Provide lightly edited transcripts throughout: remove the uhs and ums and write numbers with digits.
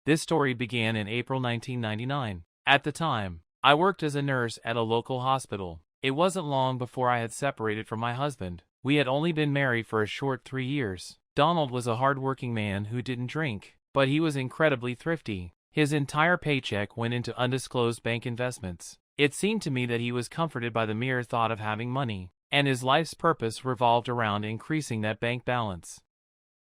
This story began in April 1999. At the time, I worked as a nurse at a local hospital. It wasn't long before I had separated from my husband. We had only been married for a short 3 years. Donald was a hard-working man who didn't drink, but he was incredibly thrifty. His entire paycheck went into undisclosed bank investments. It seemed to me that he was comforted by the mere thought of having money, and his life's purpose revolved around increasing that bank balance.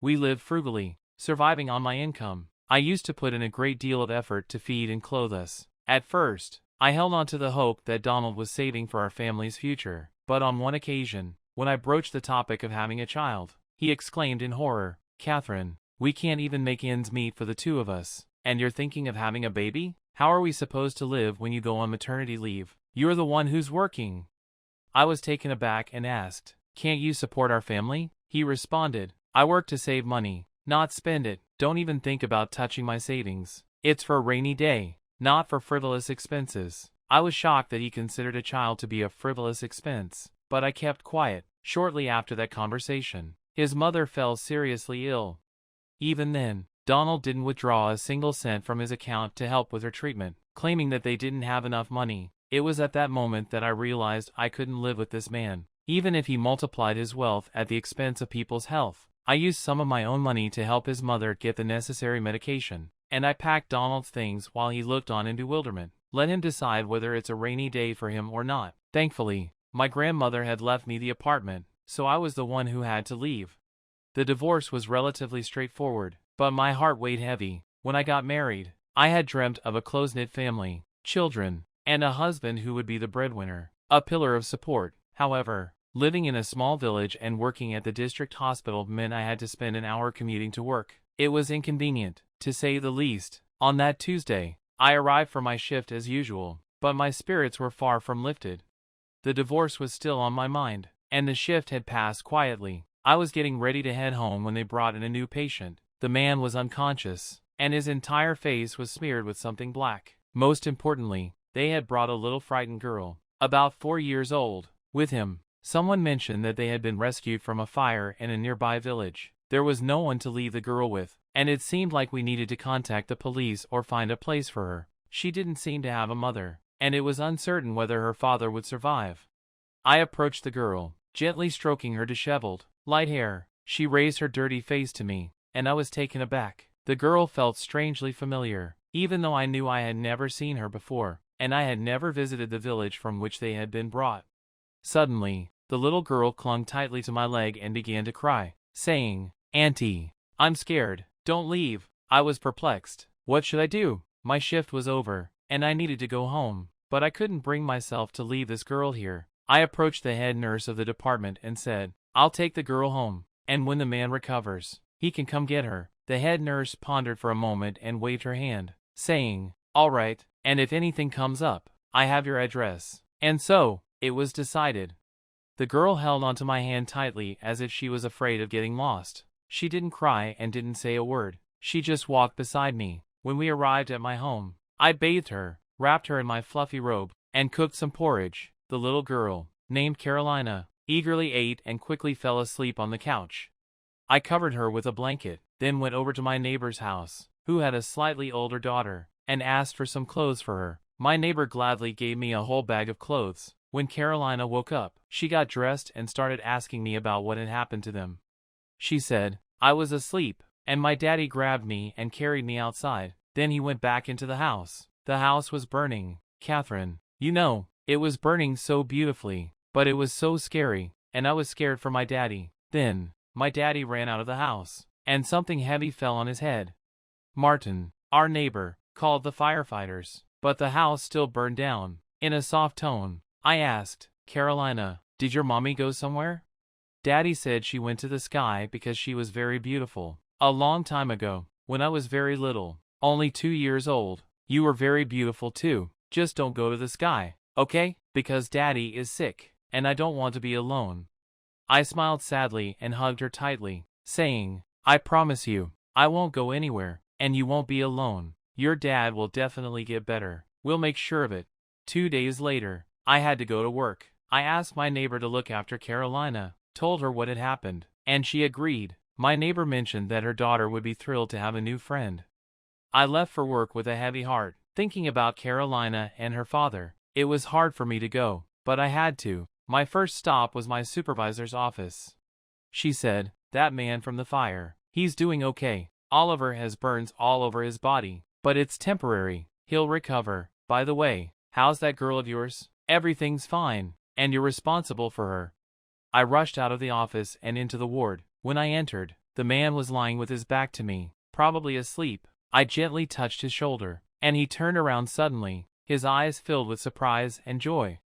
We lived frugally, surviving on my income. I used to put in a great deal of effort to feed and clothe us. At first, I held on to the hope that Donald was saving for our family's future, but on one occasion, when I broached the topic of having a child, he exclaimed in horror, "Catherine, we can't even make ends meet for the two of us, and you're thinking of having a baby? How are we supposed to live when you go on maternity leave? You're the one who's working." I was taken aback and asked, "Can't you support our family?" He responded, "I work to save money, not spend it. Don't even think about touching my savings. It's for a rainy day, not for frivolous expenses." I was shocked that he considered a child to be a frivolous expense, but I kept quiet. Shortly after that conversation, his mother fell seriously ill. Even then, Donald didn't withdraw a single cent from his account to help with her treatment, claiming that they didn't have enough money. It was at that moment that I realized I couldn't live with this man. Even if he multiplied his wealth at the expense of people's health, I used some of my own money to help his mother get the necessary medication, and I packed Donald's things while he looked on in bewilderment. Let him decide whether it's a rainy day for him or not. Thankfully, my grandmother had left me the apartment, so I was the one who had to leave. The divorce was relatively straightforward, but my heart weighed heavy. When I got married, I had dreamt of a close-knit family, children, and a husband who would be the breadwinner, a pillar of support. However, living in a small village and working at the district hospital meant I had to spend an hour commuting to work. It was inconvenient, to say the least. On that Tuesday, I arrived for my shift as usual, but my spirits were far from lifted. The divorce was still on my mind, and the shift had passed quietly. I was getting ready to head home when they brought in a new patient. The man was unconscious, and his entire face was smeared with something black. Most importantly, they had brought a little frightened girl, about 4 years old, with him. Someone mentioned that they had been rescued from a fire in a nearby village. There was no one to leave the girl with, and it seemed like we needed to contact the police or find a place for her. She didn't seem to have a mother, and it was uncertain whether her father would survive. I approached the girl, gently stroking her disheveled, light hair. She raised her dirty face to me, and I was taken aback. The girl felt strangely familiar, even though I knew I had never seen her before, and I had never visited the village from which they had been brought. Suddenly, the little girl clung tightly to my leg and began to cry, saying, "Auntie, I'm scared. Don't leave." I was perplexed. What should I do? My shift was over, and I needed to go home, but I couldn't bring myself to leave this girl here. I approached the head nurse of the department and said, "I'll take the girl home, and when the man recovers, he can come get her." The head nurse pondered for a moment and waved her hand, saying, "All right, and if anything comes up, I have your address." And so, it was decided. The girl held onto my hand tightly as if she was afraid of getting lost. She didn't cry and didn't say a word. She just walked beside me. When we arrived at my home, I bathed her, wrapped her in my fluffy robe, and cooked some porridge. The little girl, named Carolina, eagerly ate and quickly fell asleep on the couch. I covered her with a blanket, then went over to my neighbor's house, who had a slightly older daughter, and asked for some clothes for her. My neighbor gladly gave me a whole bag of clothes. When Carolina woke up, she got dressed and started asking me about what had happened to them. She said, "I was asleep, and my daddy grabbed me and carried me outside. Then he went back into the house. The house was burning, Catherine. You know, it was burning so beautifully, but it was so scary, and I was scared for my daddy. Then, my daddy ran out of the house, and something heavy fell on his head. Martin, our neighbor, called the firefighters, but the house still burned down." In a soft tone, I asked, "Carolina, did your mommy go somewhere?" "Daddy said she went to the sky because she was very beautiful. A long time ago, when I was very little, only 2 years old. You were very beautiful too. Just don't go to the sky, okay? Because Daddy is sick, and I don't want to be alone." I smiled sadly and hugged her tightly, saying, "I promise you, I won't go anywhere, and you won't be alone. Your dad will definitely get better. We'll make sure of it." 2 days later, I had to go to work. I asked my neighbor to look after Carolina, told her what had happened, and she agreed. My neighbor mentioned that her daughter would be thrilled to have a new friend. I left for work with a heavy heart, thinking about Carolina and her father. It was hard for me to go, but I had to. My first stop was my supervisor's office. She said, "That man from the fire, he's doing okay. Oliver has burns all over his body, but it's temporary. He'll recover. By the way, how's that girl of yours? Everything's fine, and you're responsible for her." I rushed out of the office and into the ward. When I entered, the man was lying with his back to me, probably asleep. I gently touched his shoulder, and he turned around suddenly, his eyes filled with surprise and joy.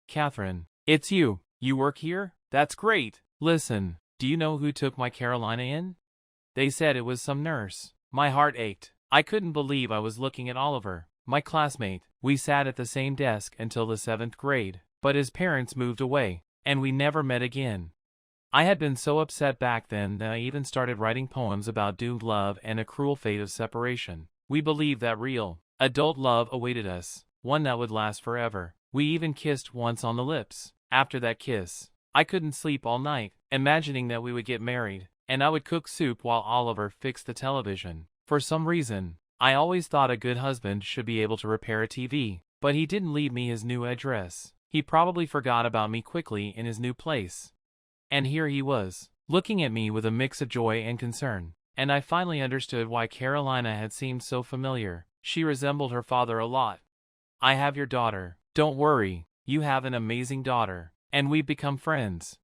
"Catherine, it's you. You work here? That's great. Listen, do you know who took my Carolina in?" They said it was some nurse. My heart ached. I couldn't believe I was looking at Oliver, my classmate. We sat at the same desk until the 7th grade, but his parents moved away, and we never met again. I had been so upset back then that I even started writing poems about doomed love and a cruel fate of separation. We believed that real, adult love awaited us, one that would last forever. We even kissed once on the lips. After that kiss, I couldn't sleep all night, imagining that we would get married, and I would cook soup while Oliver fixed the television. For some reason, I always thought a good husband should be able to repair a TV, but he didn't leave me his new address. He probably forgot about me quickly in his new place. And here he was, looking at me with a mix of joy and concern, and I finally understood why Carolina had seemed so familiar. She resembled her father a lot. "I have your daughter. Don't worry, you have an amazing daughter, and we've become friends."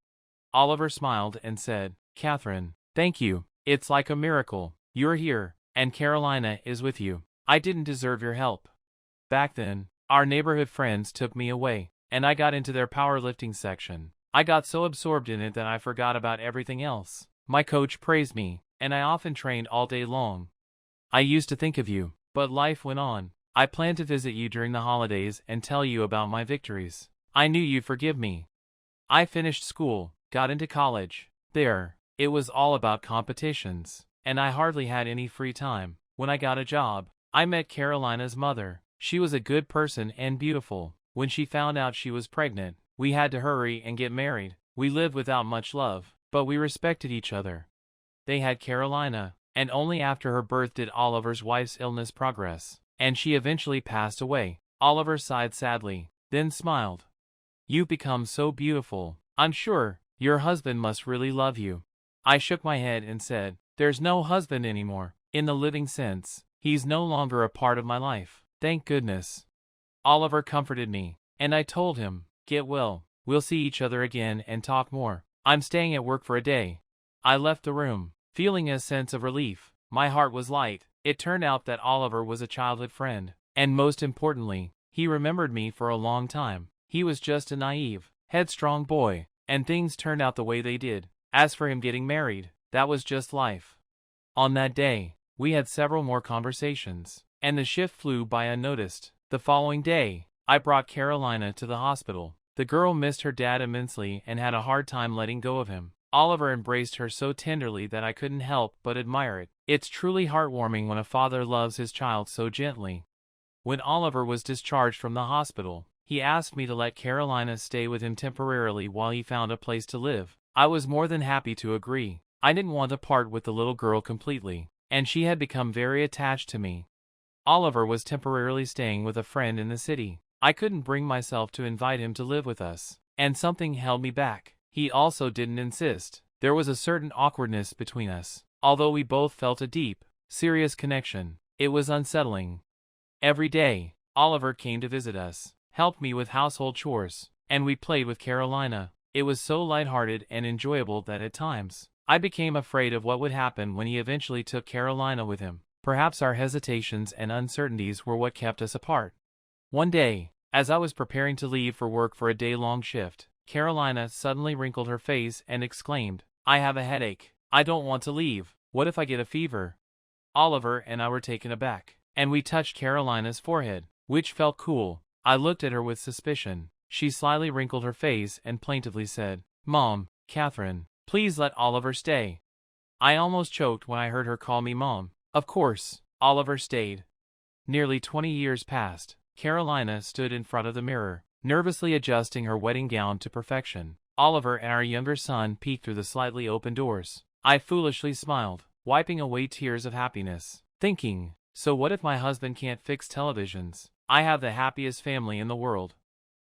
Oliver smiled and said, "Catherine, thank you. It's like a miracle. You're here, and Carolina is with you. I didn't deserve your help." Back then, our neighborhood friends took me away, and I got into their powerlifting section. I got so absorbed in it that I forgot about everything else. My coach praised me, and I often trained all day long. I used to think of you, but life went on. I planned to visit you during the holidays and tell you about my victories. I knew you'd forgive me. I finished school, got into college. There, it was all about competitions, and I hardly had any free time. When I got a job, I met Carolina's mother. She was a good person and beautiful. When she found out she was pregnant, we had to hurry and get married. We lived without much love, but we respected each other. They had Carolina, and only after her birth did Oliver's wife's illness progress, and she eventually passed away. Oliver sighed sadly, then smiled. "You've become so beautiful. I'm sure your husband must really love you." I shook my head and said, "There's no husband anymore, in the living sense. He's no longer a part of my life. Thank goodness." Oliver comforted me, and I told him, "Get well. We'll see each other again and talk more. I'm staying at work for a day." I left the room, feeling a sense of relief. My heart was light. It turned out that Oliver was a childhood friend, and most importantly, he remembered me for a long time. He was just a naive, headstrong boy, and things turned out the way they did. As for him getting married, that was just life. On that day, we had several more conversations, and the shift flew by unnoticed. The following day, I brought Carolina to the hospital. The girl missed her dad immensely and had a hard time letting go of him. Oliver embraced her so tenderly that I couldn't help but admire it. It's truly heartwarming when a father loves his child so gently. When Oliver was discharged from the hospital, he asked me to let Carolina stay with him temporarily while he found a place to live. I was more than happy to agree. I didn't want to part with the little girl completely, and she had become very attached to me. Oliver was temporarily staying with a friend in the city. I couldn't bring myself to invite him to live with us, and something held me back. He also didn't insist. There was a certain awkwardness between us. Although we both felt a deep, serious connection, it was unsettling. Every day, Oliver came to visit us, helped me with household chores, and we played with Carolina. It was so lighthearted and enjoyable that at times, I became afraid of what would happen when he eventually took Carolina with him. Perhaps our hesitations and uncertainties were what kept us apart. One day, as I was preparing to leave for work for a day-long shift, Carolina suddenly wrinkled her face and exclaimed, "I have a headache. I don't want to leave. What if I get a fever?" Oliver and I were taken aback, and we touched Carolina's forehead, which felt cool. I looked at her with suspicion. She slyly wrinkled her face and plaintively said, "Mom, Catherine, please let Oliver stay." I almost choked when I heard her call me Mom. Of course, Oliver stayed. Nearly 20 years passed. Carolina stood in front of the mirror, nervously adjusting her wedding gown to perfection. Oliver and our younger son peeked through the slightly open doors. I foolishly smiled, wiping away tears of happiness, thinking, So what if my husband can't fix televisions? I have the happiest family in the world.